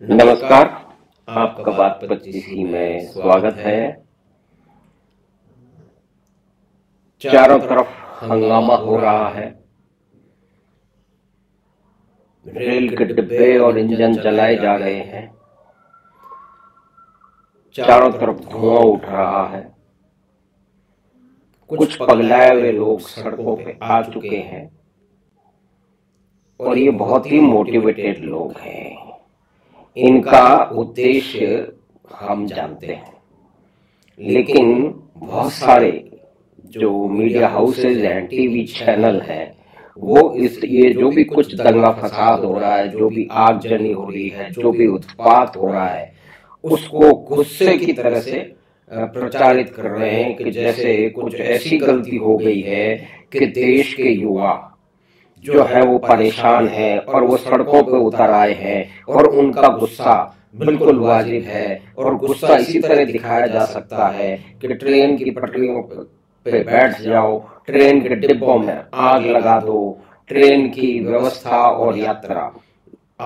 नमस्कार। आपका बात 25 में स्वागत है। चारों तरफ हंगामा हो रहा है। रेल के डिब्बे और इंजन जलाए जा रहे हैं। चारों तरफ धुआं उठ रहा है। कुछ पगलाए हुए लोग सड़कों पे आ चुके हैं और ये बहुत ही मोटिवेटेड लोग हैं। इनका उद्देश्य हम जानते हैं, लेकिन बहुत सारे जो मीडिया हाउसेज हैं, टीवी चैनल हैं, वो ये जो भी कुछ दंगा फसाद हो रहा है, जो भी आगजनी हो रही है, जो भी उत्पात हो रहा है, उसको गुस्से की तरह से प्रचारित कर रहे हैं कि जैसे कुछ ऐसी गलती हो गई है कि देश के युवा जो है वो परेशान है और वो सड़कों पे उतर आए हैं और उनका गुस्सा बिल्कुल वाजिब है। और गुस्सा इसी तरह दिखाया जा सकता है कि ट्रेन की पटरियों पे बैठ जाओ, ट्रेन के डिब्बों में आग लगा दो, ट्रेन की व्यवस्था और यात्रा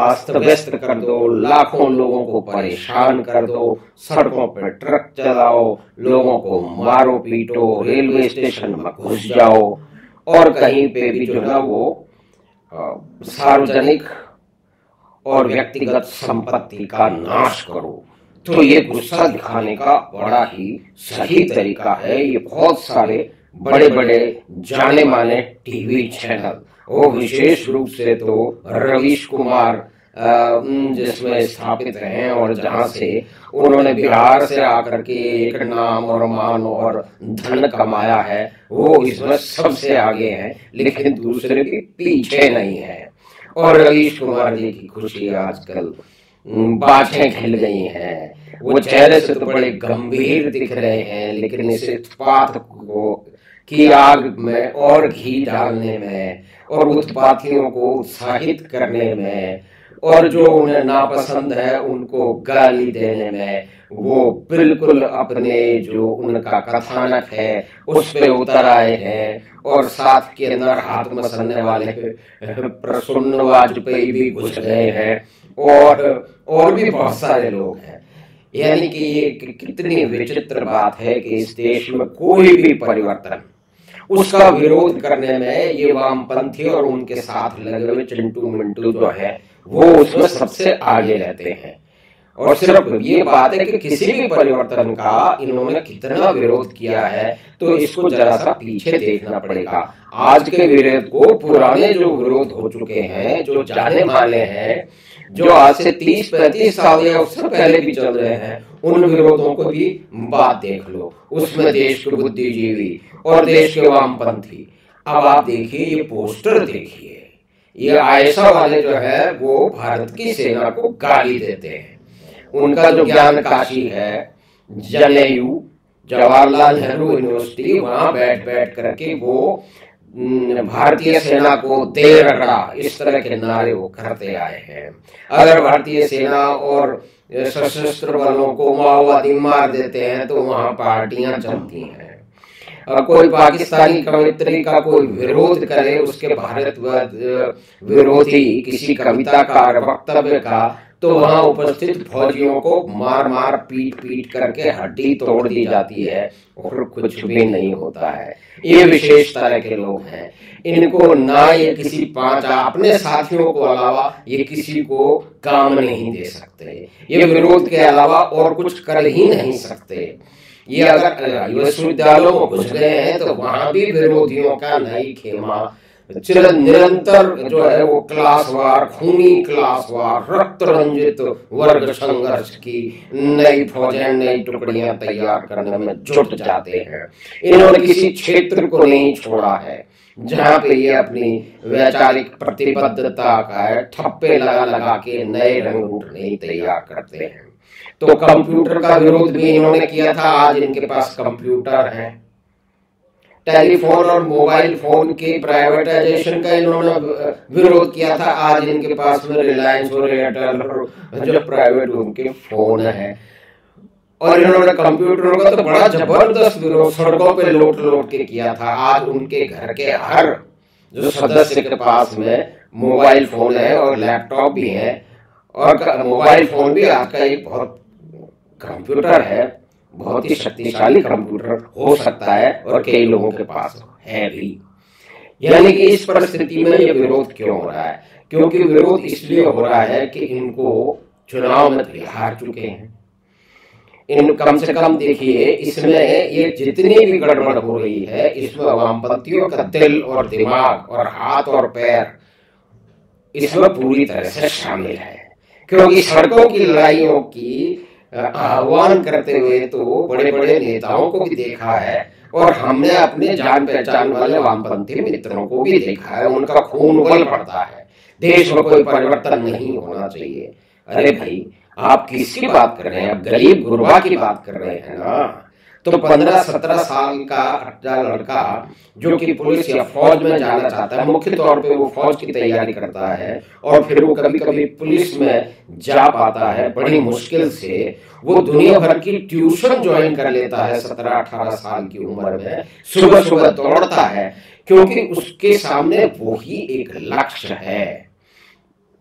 अस्त व्यस्त कर दो, लाखों लोगों को परेशान कर दो, सड़कों पर ट्रक चलाओ, लोगों को मारो पीटो, रेलवे स्टेशन में घुस जाओ और कहीं पे भी जो है वो सार्वजनिक और व्यक्तिगत संपत्ति का नाश करो। तो ये गुस्सा दिखाने का बड़ा ही सही तरीका है। ये बहुत सारे बड़े बड़े जाने माने टीवी चैनल, वो विशेष रूप से तो रवीश कुमार जिसमें स्थापित हैं और जहां से उन्होंने बिहार से आकर के एक नाम और मान और धन कमाया है, वो इसमें सबसे आगे हैं, लेकिन दूसरे के पीछे नहीं है। और रवीश कुमार जी की खुशी आजकल बातें खिल गई हैं। वो चेहरे से तो बड़े गंभीर दिख रहे हैं, लेकिन इस उत्पात को की आग में और घी डालने में और उत्पातियों को उत्साहित करने में और जो उन्हें नापसंद है उनको गाली देने में वो बिल्कुल अपने जो उनका कथानक है उस पे उतर आए हैं। और साथ के अंदर हाथ मसलने वाले प्रसन्न वाजपेयी भी घुस गए हैं और भी बहुत सारे लोग हैं। यानी कि ये कितनी विचित्र बात है कि इस देश में कोई भी परिवर्तन, उसका विरोध करने में ये वामपंथी और उनके साथ लगे हुए चिंटू मिंटू जो है वो उसमें सबसे आगे रहते हैं। और सिर्फ ये बात है कि किसी भी परिवर्तन का इन्होंने कितना विरोध किया है, तो इसको जरा सा पीछे देखना पड़ेगा। आज के विरोध को पुराने जो विरोध हो चुके हैं, जो जाने माने हैं, जो आज से 30-35 साल या उससे पहले भी चल रहे हैं, उन विरोधों को भी बात देख लो। उसमें देश के बुद्धिजीवी और देश के वामपंथी, अब आप देखिए ये पोस्टर देखिए, ये आयशा वाले जो है वो भारत की सेना को गाली देते हैं। उनका जो ज्ञान काशी है, जनेयू जवाहरलाल नेहरू यूनिवर्सिटी, वहां बैठ बैठ करके वो भारतीय सेना को दे रगड़ा, इस तरह के नारे वो करते आए हैं। अगर भारतीय सेना और सशस्त्र बलों को माओवादी मार देते हैं तो वहां पार्टियां चलती हैं। कोई पाकिस्तानी कवियत्री का कोई विरोध करे, उसके भारत विरोधी किसी कविता का वक्तव्य का, तो वहां उपस्थित फौजियों को मार मार पीट पीट करके हड्डी तोड़ दी जाती है और कुछ भी नहीं होता है। ये विशेष तरह के लोग हैं। इनको ना ये किसी पांच अपने साथियों को अलावा ये किसी को काम नहीं दे सकते। ये विरोध के अलावा और कुछ कर ही नहीं सकते। ये अगर विश्वविद्यालयों में घुस गए हैं तो वहां भी विरोधियों का नई खेमा निरंतर जो है वो क्लासवार, खूनी क्लासवार, रक्त रंजित वर्ग संघर्ष की नई फौजें, नई टुकड़ियां तैयार करने में जुट जाते हैं। इन्होंने किसी क्षेत्र को नहीं छोड़ा है जहां पे ये अपनी वैचारिक प्रतिबद्धता का ठप्पे लगा लगा के नए रंग रूप नहीं तैयार करते हैं। तो कंप्यूटर का विरोध भी इन्होंने किया था, आज इनके पास कंप्यूटर है। टेलीफोन और मोबाइल फोन के प्राइवेटाइजेशन का इन्होंने विरोध किया था, आज इनके पास में रिलायंस और एयरटेल जो प्राइवेट उनके फोन है। और इन्होंने कंप्यूटरों का तो बड़ा जबरदस्त विरोध सड़कों पे लौट लौट के किया था। आज उनके घर के हर जो सदस्य के पास में मोबाइल फोन है और लैपटॉप भी है और मोबाइल फोन भी आज का एक बहुत कंप्यूटर है, बहुत ही शक्तिशाली कंप्यूटर हो सकता है और कई लोगों के पास है भी। यानी कि इस परिस्थिति में ये विरोध क्यों हो रहा है? क्योंकि विरोध इसलिए हो रहा है कि इनको चुनाव में तो हार चुके हैं। इन कम से कम देखिए, इसमें ये जितनी भी गड़बड़ हो रही है, इसमें वामपंथियों का दिल और दिमाग और हाथ और पैर इसमें पूरी तरह से शामिल है। क्योंकि सड़कों की लड़ाइयों की आह्वान करते हुए तो बड़े बड़े नेताओं को भी देखा है, और हमने अपने जान पहचान वाले वामपंथी मित्रों को भी देखा है। उनका खून उबल पड़ता है, देश में कोई परिवर्तन नहीं होना चाहिए। अरे भाई, आप किसकी बात कर रहे हैं? आप गरीब गुरबा की बात कर रहे हैं ना। तो 15-17 साल का लड़का जो कि पुलिस या फौज में जाना चाहता है, मुख्य तौर पे वो फौज की तैयारी करता है, और फिर वो कभी कभी पुलिस में जा पाता है बड़ी मुश्किल से। वो दुनिया भर की ट्यूशन ज्वाइन कर लेता है 17-18 साल की उम्र में, सुबह सुबह दौड़ता है, क्योंकि उसके सामने वो ही एक लक्ष्य है।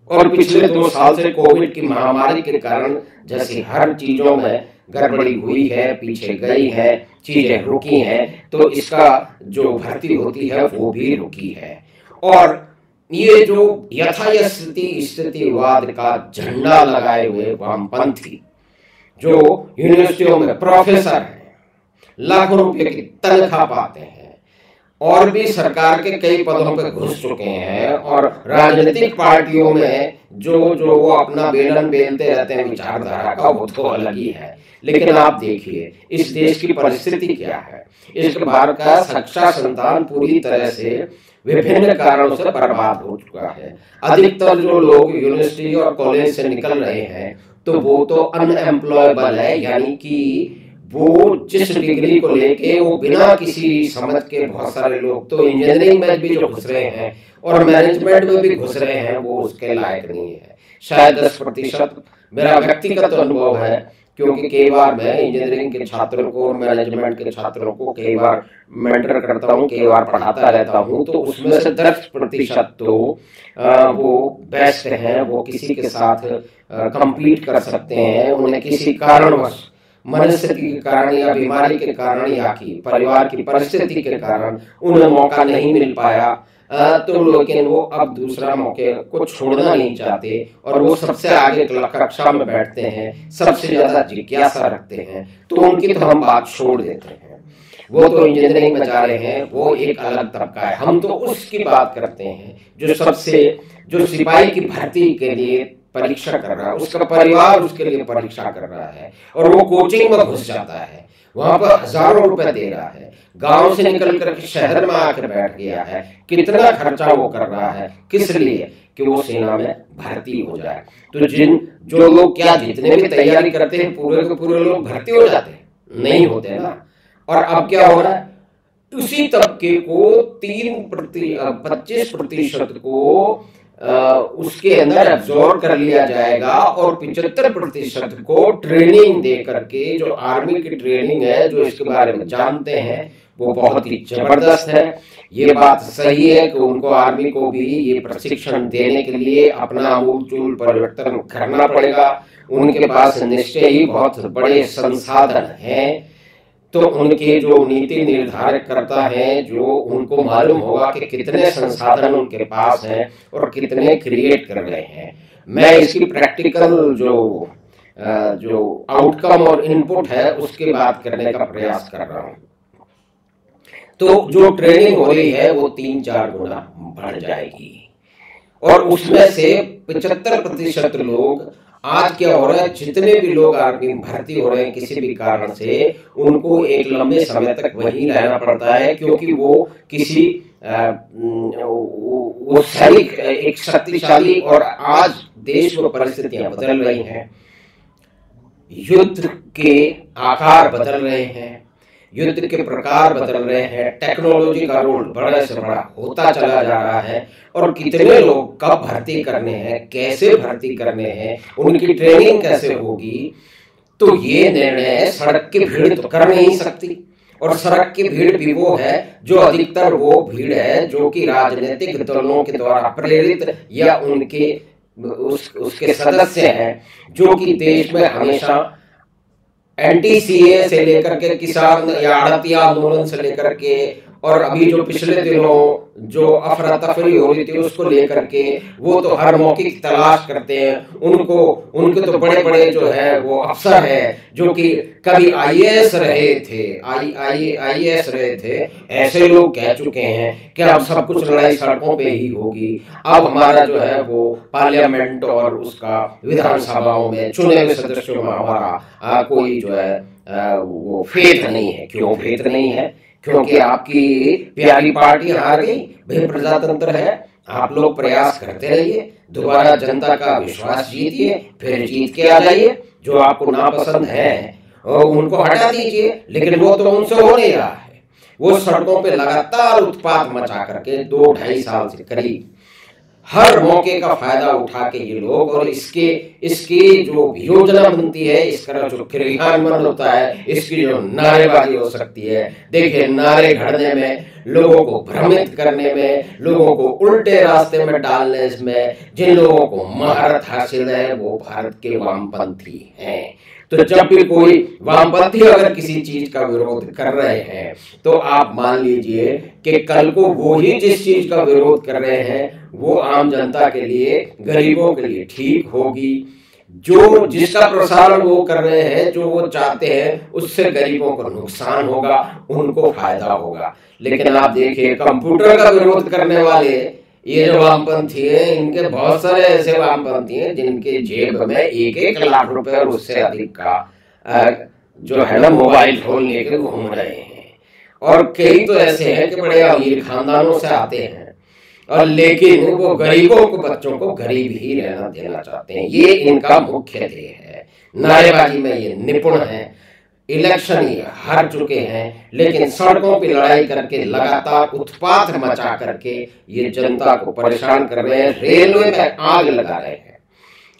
और पिछले 2 साल से कोविड की महामारी के कारण जैसे हर चीजों में गड़बड़ी हुई है, पीछे गई है, चीजें रुकी हैं, तो इसका जो भर्ती होती है वो भी रुकी है। और ये जो स्थितिवाद का झंडा लगाए हुए वामपंथी जो यूनिवर्सिटियों में प्रोफेसर हैं, लाखों रुपए की तनख्वाह पाते हैं, और भी सरकार के कई पदों पर घुस चुके हैं, और राजनीतिक पार्टियों में जो वो अपना बेलन बेलते रहते हैं विचारधारा का, वो तो अलग ही है। लेकिन आप देखिए इस देश की परिस्थिति क्या है। इस भारत का सच्चा संतान पूरी तरह से विभिन्न कारणों से बर्बाद हो चुका है। अधिकतर जो लोग यूनिवर्सिटी और कॉलेज से निकल रहे हैं तो वो तो अनएम्प्लॉयबल है, यानी कि वो जिस डिग्री को लेके वो बिना किसी समझ के, बहुत सारे लोग तो इंजीनियरिंग में भी जो घुस रहे हैं और मैनेजमेंट में भी घुस रहे हैं, वो उसके लायक नहीं है। शायद 10% मेरा व्यक्तिगत अनुभव है, क्योंकि कई बार मैं इंजीनियरिंग के छात्रों को और मैनेजमेंट के छात्रों को कई बार मेंटर करता हूँ, कई बार पढ़ाता रहता हूँ, तो उसमें से 10% तो वो बेस्ट हैं, वो किसी के साथ compete कर सकते हैं। उन्हें किसी कारणवश, मनस्थिति के कारण या बीमारी के कारण या कि परिवार की परिस्थिति के कारण उन्हें मौका नहीं मिल पाया, तो लेकिन वो अब दूसरा मौके को छोड़ना नहीं चाहते, और वो सबसे आगे कक्षा में बैठते हैं, सबसे ज्यादा जिज्ञासा रखते हैं, तो उनकी तो हम बात छोड़ देते हैं। वो तो इंजीनियरिंग में जा रहे हैं, वो एक अलग तबका है। हम तो उसकी बात करते हैं जो सिपाही की भर्ती के लिए परीक्षा कर रहा है, उसका परिवार उसके लिए परीक्षा कर रहा है, और वो कोचिंग में घुस जाता है, वहां पर हजारों रुपए दे रहा है, गांव से निकल करके शहर में आकर बैठ गया है, कितना खर्चा वो कर रहा है, किस लिए? कि वो सेना में भर्ती हो जाए। तो जो लोग क्या जितने भी तैयारी करते हैं, पूरे के पूरे लोग भर्ती हो जाते हैं? नहीं होते ना। और अब क्या हो रहा है, उसी तबके को 25% को उसके अंदर एब्जॉर्ब कर लिया जाएगा, और 75% को ट्रेनिंग दे करके, जो आर्मी की ट्रेनिंग है, जो इसके बारे में जानते हैं, वो बहुत ही जबरदस्त है। ये बात सही है कि उनको, आर्मी को भी ये प्रशिक्षण देने के लिए अपना आमूल परिवर्तन करना पड़ेगा। उनके पास निश्चय ही बहुत बड़े संसाधन हैं, तो उनके जो नीति निर्धारक करता है, जो उनको मालूम होगा कि कितने संसाधन उनके पास हैं और कितने क्रिएट कर रहे हैं। मैं इसकी प्रैक्टिकल जो आउटकम और इनपुट है उसकी बात करने का प्रयास कर रहा हूँ। तो जो ट्रेनिंग हो रही है वो 3-4 गुना बढ़ जाएगी, और उसमें से 75% लोग, आज क्या हो रहा है, जितने भी लोग आर्मी भर्ती हो रहे हैं किसी भी कारण से, उनको एक लंबे समय तक वहीं रहना पड़ता है, क्योंकि वो किसी वो सैनिक एक शक्तिशाली, और आज देश में परिस्थितियां बदल रही हैं, युद्ध के आकार बदल रहे हैं, युद्ध के प्रकार बदल रहे हैं, टेक्नोलॉजी का रोल बड़े से बड़ा होता चला जा रहा है, और कितने लोग कब भर्ती करने हैं, कैसे भर्ती करने हैं, उनकी ट्रेनिंग कैसे होगी, तो ये निर्णय सड़क की भीड़ तो कर नहीं सकती। और सड़क की भीड़ भी वो है, जो अधिकतर वो भीड़ है जो कि राजनीतिक दलों के द्वारा प्रेरित या उनके उसके सदस्य हैं, जो कि देश में हमेशा एंटी सीए से लेकर के किसान या आड़तिया आंदोलन से लेकर के, और अभी जो पिछले दिनों जो अफरा तफरी हो रही थी उसको लेकर के, वो तो हर मौके की तलाश करते हैं। उनके तो बड़े बड़े जो है वो अफसर है, जो कि कभी आईएएस रहे थे, आईएएस रहे थे, ऐसे लोग कह चुके हैं कि अब सब कुछ लड़ाई सड़कों पे ही होगी। अब हमारा जो है वो पार्लियामेंट और उसका विधानसभाओं में चुने हुए सदस्यों में हमारा कोई जो है वो फेथ नहीं है। क्यों फेथ नहीं है? क्योंकि आपकी प्यारी पार्टी हार गई। भाई प्रजातंत्र है, आप लोग प्रयास करते रहिए, दोबारा जनता का विश्वास जीतिए, फिर जीत के आ जाइए। जो आपको नापसंद है उनको हटा दीजिए, लेकिन वो तो उनसे हो नहीं रहा है। वो सड़कों पे लगातार उत्पात मचा करके 2-2.5 साल से करीब हर मौके का फायदा उठा के ये लोग, और इसकी जो योजना बनती है, इसका जो क्रियान्वयन होता है, इसकी जो नारेबाजी हो सकती है, देखिए नारे घड़ने में, लोगों को भ्रमित करने में, लोगों को उल्टे रास्ते में डालने में जिन लोगों को महारत हासिल है वो भारत के वामपंथी हैं। तो जब भी कोई वामपंथी अगर किसी चीज का विरोध कर रहे हैं, तो आप मान लीजिए कि कल को वो ही जिस चीज का विरोध कर रहे हैं वो आम जनता के लिए, गरीबों के लिए ठीक होगी। जो जिसका प्रसारण वो कर रहे हैं, जो वो चाहते हैं, उससे गरीबों को नुकसान होगा, उनको फायदा होगा। लेकिन आप देखिए कंप्यूटर का विरोध करने वाले ये जो वामपंथी है, इनके बहुत सारे ऐसे वामपंथी हैं जिनके जेब में 1-1 लाख रुपए और उससे अधिक का जो है ना मोबाइल फोन लेके घूम रहे हैं। और कई तो ऐसे हैं कि बड़े अमीर खानदानों से आते हैं, और लेकिन वो गरीबों को, बच्चों को गरीब ही रहना देना चाहते हैं। ये इनका मुख्य ध्येय है। नारेबाजी में ये निपुण है, इलेक्शन ये हार चुके हैं, लेकिन सड़कों पे लड़ाई करके, लगातार उत्पात मचा करके ये जनता को परेशान कर रहे हैं। रेलवे में आग लगा रहे हैं,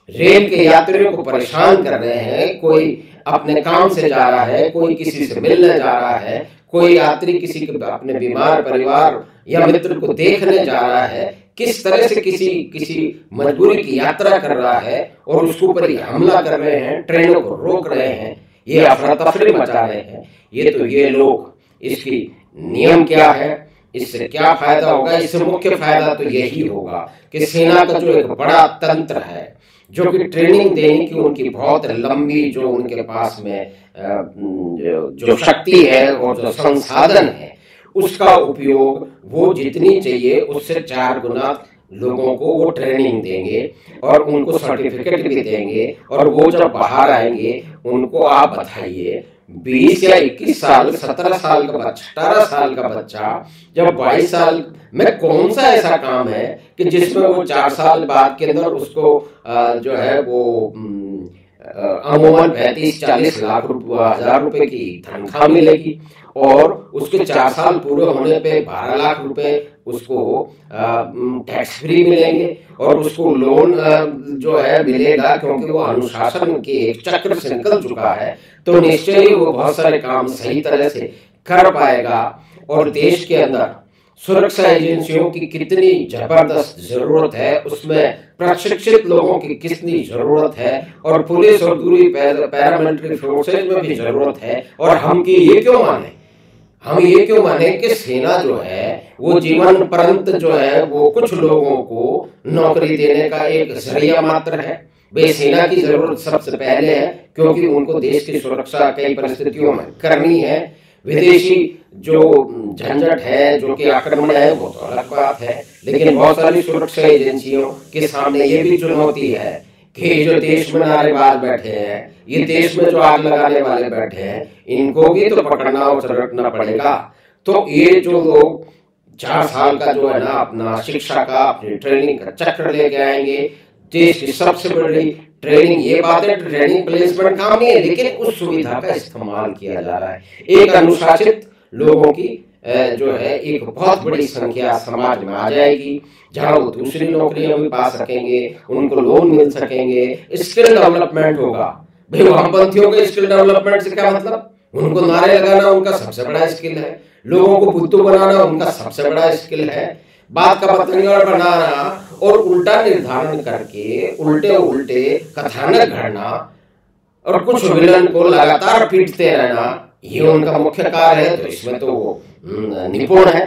रेल के यात्रियों को परेशान कर रहे हैं। कोई अपने काम से जा रहा है, कोई किसी से मिलने जा रहा है, कोई यात्री किसी के अपने बीमार परिवार या मित्र को देखने जा रहा है, किस तरह से किसी मजबूरी की यात्रा कर रहा है और उसके ऊपर हमला कर रहे हैं, ट्रेनों को रोक रहे हैं, ये अफरा तफरी मचा रहे हैं। ये लोग, इसकी नियम क्या है, इससे क्या फायदा होगा? इससे मुख्य फायदा तो यही होगा कि सेना का जो एक बड़ा तंत्र है, जो कि ट्रेनिंग देने की उनकी बहुत लंबी, जो उनके पास में जो शक्ति है और जो संसाधन है, उसका उपयोग वो जितनी चाहिए उससे 4 गुना लोगों को वो ट्रेनिंग देंगे और उनको सर्टिफिकेट भी देंगे। और वो जब बाहर आएंगे, उनको आप बताइए 20 या 21 साल, 17 साल का बच्चा, 18 साल का बच्चा जब 22 साल में कौन सा ऐसा काम है कि जिसमें वो 4 साल बाद के अंदर उसको जो है वो अमूमन 35-40 लाख हजार रुपए की तनख्वाह मिलेगी, और उसके 4 साल पूरे होने पे 12 लाख रुपए उसको टैक्स फ्री मिलेंगे, और उसको लोन जो है मिलेगा, क्योंकि वो अनुशासन के एक चक्र से निकल चुका है। तो निश्चय ही वो बहुत सारे काम सही तरह से कर पाएगा। और देश के अंदर सुरक्षा एजेंसियों की कितनी जबरदस्त जरूरत है, उसमें प्रशिक्षित लोगों की कितनी जरूरत है, और पुलिस और दूसरी पैरामिलिट्री फोर्सेज में भी जरूरत है। और हम ये क्यों माने कि सेना जो है वो जीवन पर्यंत जो है वो कुछ लोगों को नौकरी देने का एक जरिया मात्र है। वे सेना की जरूरत सबसे पहले है, क्योंकि उनको देश की सुरक्षा कई परिस्थितियों में करनी है। विदेशी जो झंझट है, जो कि आक्रमण है, वो तो अलग बात है, लेकिन बहुत सारी सुरक्षा एजेंसियों के सामने ये भी चुनौती है कि जो देश में नारेबाज बैठे हैं, ये देश में जो आग लगाने वाले बैठे हैं, इनको भी तो पकड़ना और रखना पड़ेगा। तो ये जो लोग 4 साल का जो है ना अपना शिक्षा का, अपनी ट्रेनिंग का चक्र लेके आएंगे, देश की सबसे बड़ी ट्रेनिंग, ये बात है ट्रेनिंग प्लेसमेंट काम नहीं है, लेकिन उस सुविधा का इस्तेमाल किया जा रहा है। एक अनुशासित लोगों की जो है एक बहुत बड़ी संख्या समाज में आ जाएगी, जहां वो दूसरी नौकरियां भी पा सकेंगे, उनको लोन मिल सकेंगे, स्किल डेवलपमेंट होगा। भाई वामपंथियों के स्किल डेवलपमेंट से क्या मतलब? उनको नारे लगाना उनका सबसे बड़ा स्किल है, लोगों को बुद्धू बनाना उनका सबसे बड़ा स्किल है। बात का पतंगड़ बनाना और उल्टा निर्धारण करके उल्टे उल्टे कथानक गढ़ना और कुछ विलन को लगातार पीटते रहना, ये उनका मुख्य कार्य है। तो इसमें तो वो निपुण है।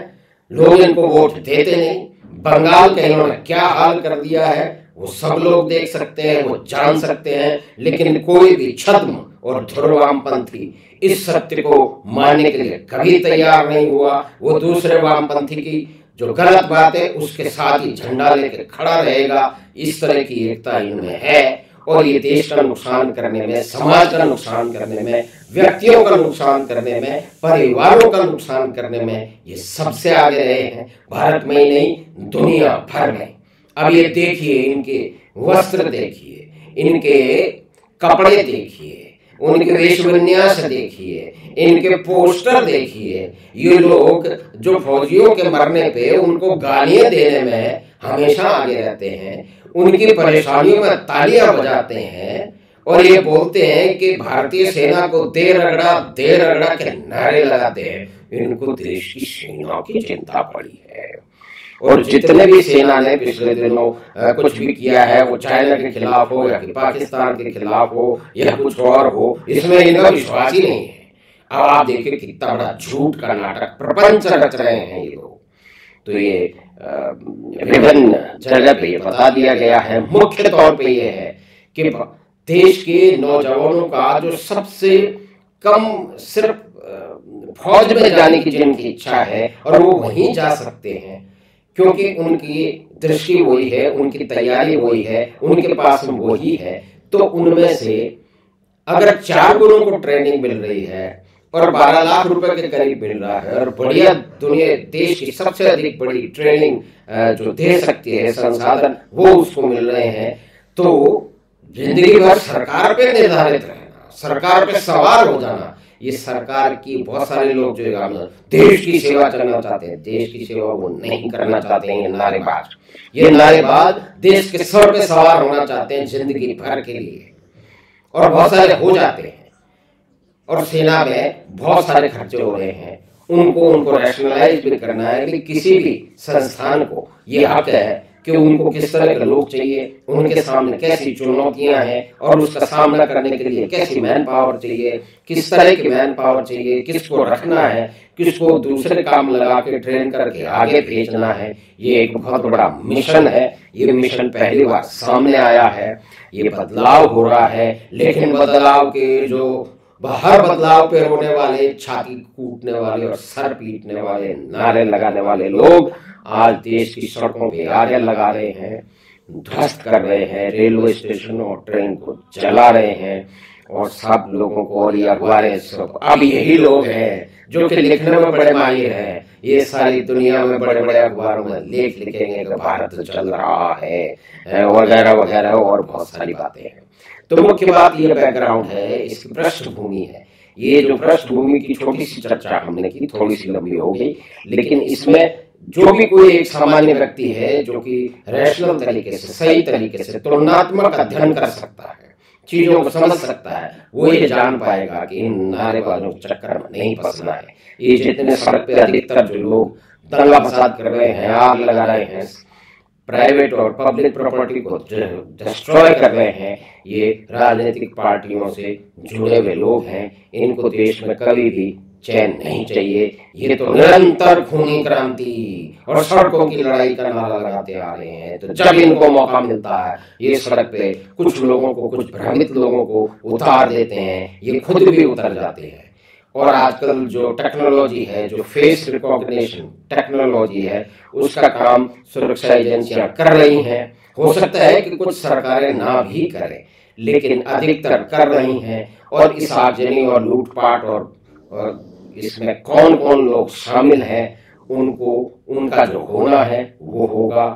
लोग इनको वोट देते नहीं। बंगाल का इन्होंने क्या हाल कर दिया है वो सब लोग देख सकते हैं, वो जान सकते हैं, लेकिन कोई भी छद्म और धुर्वामपंथी इस सत्य को मानने के लिए कभी तैयार नहीं हुआ। वो दूसरे वामपंथी की जो गलत बात है उसके साथ ही झंडा लेकर खड़ा रहेगा। इस तरह की एकता इनमें है और ये देश का नुकसान करने में, समाज का नुकसान करने में, व्यक्तियों का नुकसान करने में, परिवारों का नुकसान करने में ये सबसे आगे रहे हैं, भारत में ही नहीं दुनिया भर में। अब ये देखिए, इनके वस्त्र देखिए, इनके कपड़े देखिए, उनके वेश विन्यास देखिए, इनके पोस्टर देखिए। ये लोग जो फौजियों के मरने पे उनको गालियां देने में हमेशा आगे रहते हैं, उनकी परेशानियों में तालियां बजाते हैं और ये बोलते हैं कि भारतीय सेना को दे रगड़ा के नारे लगाते हैं। इनको देश की सेना की चिंता पड़ी है। और जितने भी सेना ने पिछले दिनों कुछ भी किया है, वो चाइना के खिलाफ हो या पाकिस्तान के खिलाफ हो या कुछ और हो, इसमें इनका विश्वास ही नहीं है। अब आप देखिए कितना बड़ा झूठ का नाटक प्रपंच रच रहे हैं ये लोग। तो ये विभिन्न जगह पे ये बता दिया गया है। मुख्य तौर पे ये है कि देश के नौजवानों का जो सबसे कम सिर्फ फौज में जाने की जिनकी इच्छा है और वो वहीं जा सकते हैं क्योंकि उनकी दृष्टि वही है, उनकी तैयारी वही है, उनके पास में वही है। तो उनमें से अगर 4 गुणों को ट्रेनिंग मिल रही है और 12 लाख रुपए के करीब मिल रहा है और बढ़िया दुनिया देश की सबसे अधिक बड़ी ट्रेनिंग जो दे सकती है संसाधन वो उसको मिल रहे हैं, तो जिंदगी भर सरकार पे निर्धारित रहना, सरकार पे सवार हो जाना, ये सरकार की बहुत सारे लोग जो देश की सेवा करना चाहते हैं, देश की सेवा वो नहीं करना चाहते हैं। ये नारेबाज देश के सर पे सवार होना चाहते हैं जिंदगी भर के लिए और बहुत सारे हो जाते हैं। और सेना में बहुत सारे खर्चे हो रहे हैं, उनको रैशनलाइज भी करना है कि किसी भी संस्थान को ये हक है कि उनको किस तरह के लोग चाहिए, उनके सामने कैसी चुनौतियां हैं और उसका सामना करने के लिए कैसी मैन पावर चाहिए, किस तरह की मैन पावर चाहिए, किसको रखना है, किसको दूसरे काम लगा के ट्रेन करके आगे भेजना है। ये एक बहुत बड़ा मिशन है। ये मिशन पहली बार सामने आया है, ये बदलाव हो रहा है, लेकिन बदलाव के जो हर बदलाव पे रोने वाले, छाती कूटने वाले और सर पीटने वाले, नारे लगाने वाले लोग आज देश की सड़कों पे आग लगा रहे हैं, ध्वस्त कर रहे हैं, रेलवे स्टेशन और ट्रेन को जला रहे हैं और सब लोगों को, और ये अखबारें सब अब यही लोग हैं जो कि लिखने में बड़े माहिर हैं। ये सारी दुनिया में बड़े बड़े अखबारों में लेख लिखेंगे कि भारत चल रहा है वगैरह वगैरह और बहुत सारी बातें हैं। तो मुख्य बात ये बैकग्राउंड है, इसकी पृष्ठभूमि है। ये जो पृष्ठभूमि की छोटी सी चर्चा हमने की, थोड़ी सी लंबी हो गई, लेकिन इसमें जो भी कोई एक सामान्य व्यक्ति है जो कि रैशनल तरीके से, सही तरीके से तुलनात्मक अध्ययन कर सकता है, चीजों को समझ सकता है, वो ये जान पाएगा कि इन नारेबाजों के चक्कर में नहीं फंसना है। ये जितने सड़क पे अधिकतर जो लोग दंगा फसाद कर रहे हैं, आग लगा रहे हैं, प्राइवेट और पब्लिक प्रॉपर्टी को डिस्ट्रॉय कर रहे हैं, ये राजनीतिक पार्टियों से जुड़े हुए लोग हैं। इनको देश में कभी भी चैन नहीं चाहिए। ये तो निरंतर खूनी क्रांति और सड़कों की लड़ाई का नारा लगाते आ रहे हैं। तो जब इनको मौका मिलता है ये सड़क पे कुछ लोगों को, कुछ भ्रमित लोगों को उतार देते हैं, ये खुद भी उतर जाते हैं। और आजकल जो टेक्नोलॉजी है, जो फेस रिकॉग्निशन टेक्नोलॉजी है, उसका काम सुरक्षा एजेंसियां कर रही हैं। हो सकता है कि कुछ सरकारें ना भी करें, लेकिन अधिकतर कर रही हैं। और इस आगजनी और लूटपाट और इसमें कौन कौन लोग शामिल हैं, उनको उनका जो होना है वो होगा।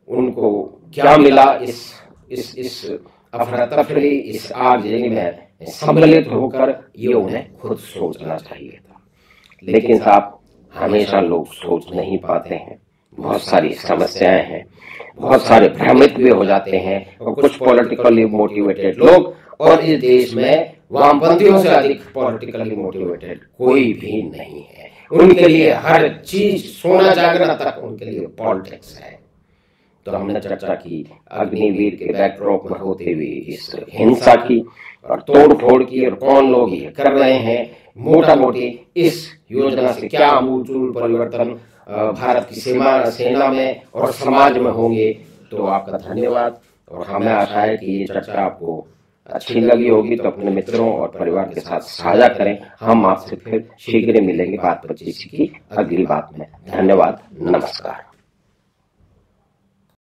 उनको क्या मिला इस अफरा तफरी, इस आगजनी में सम्मिलित होकर, ये उन्हें खुद सोचना चाहिए था। लेकिन साहब हमेशा लोग सोच नहीं पाते हैं, बहुत सारी समस्याएं हैं, बहुत सारे भ्रमित भी हो जाते हैं। और कुछ पॉलिटिकली मोटिवेटेड लोग, और इस देश में वामपंथियों से अधिक पॉलिटिकली मोटिवेटेड कोई भी नहीं है। उनके लिए हर चीज सोना जागना तक उनके लिए पॉलिटिक्स है। तो हमने चर्चा की अग्निवीर के बैकड्रॉप में होते हुए इस हिंसा की और तोड़ फोड़ की, और कौन लोग ये कर रहे हैं, मोटा मोटी इस योजना से क्या आमूल परिवर्तन भारत की सेना में और समाज में होंगे। तो आपका धन्यवाद, और हमें आशा है कि ये चर्चा आपको अच्छी लगी होगी, तो अपने मित्रों और परिवार के साथ साझा करें। हम आपसे फिर शीघ्र मिलेंगे बात 25 की अगली बात में। धन्यवाद, नमस्कार।